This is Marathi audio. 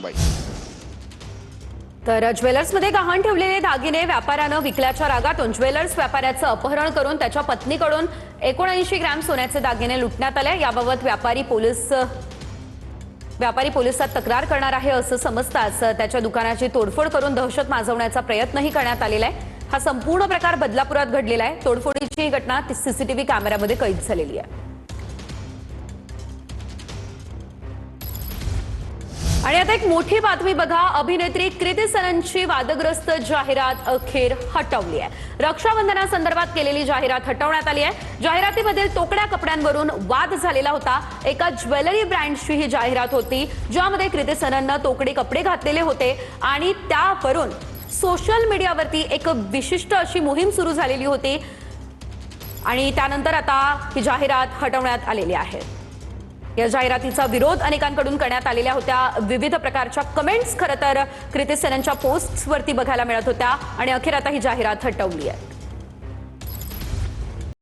बाई. तर ज्वेलर्समध्ये गहाण ठेवलेले दागिने व्यापाऱ्यानं विकल्याच्या रागातून ज्वेलर्स व्यापाऱ्याचं अपहरण करून त्याच्या पत्नीकडून 79 ग्रॅम सोन्याचे दागिने लुटण्यात आले। याबाबत व्यापारी पोलिसात तक्रार करणार आहे असं समजताच त्याच्या दुकानाची तोडफोड करून दहशत माजवण्याचा प्रयत्नही करण्यात आलेला आहे। हा संपूर्ण प्रकार बदलापुरात घडलेला आहे। तोडफोडीची ही घटना सीसीटीव्ही कॅमेऱ्यामध्ये कैद झालेली आहे। आणि आता एक मोठी बातमी बघा, अभिनेत्री कृती सननची वादग्रस्त जाहिरात अखेर हटवली आहे। रक्षाबंधनासंदर्भात केलेली जाहिरात हटवण्यात आली आहे। जाहिरातीमधील तोकड्या कपड्यांवरून वाद झालेला होता। एका ज्वेलरी ब्रँडची ही जाहिरात होती ज्यामध्ये कृती सननने तोकडी कपडे घातलेले होते आणि त्यावरून सोशल मीडियावरती एक विशिष्ट अशी मोहीम सुरू झालेली होती आणि त्यानंतर आता ही जाहिरात हटवण्यात आलेली आहे। या जाहिरातीचा विरोध अनेकांकडून करण्यात आलेल्या होत्या। विविध प्रकारच्या कमेंट्स खरं तर कृती सननच्या पोस्ट्सवरती बघायला मिळत होत्या आणि अखेर आता ही जाहिरात हटवली आहे।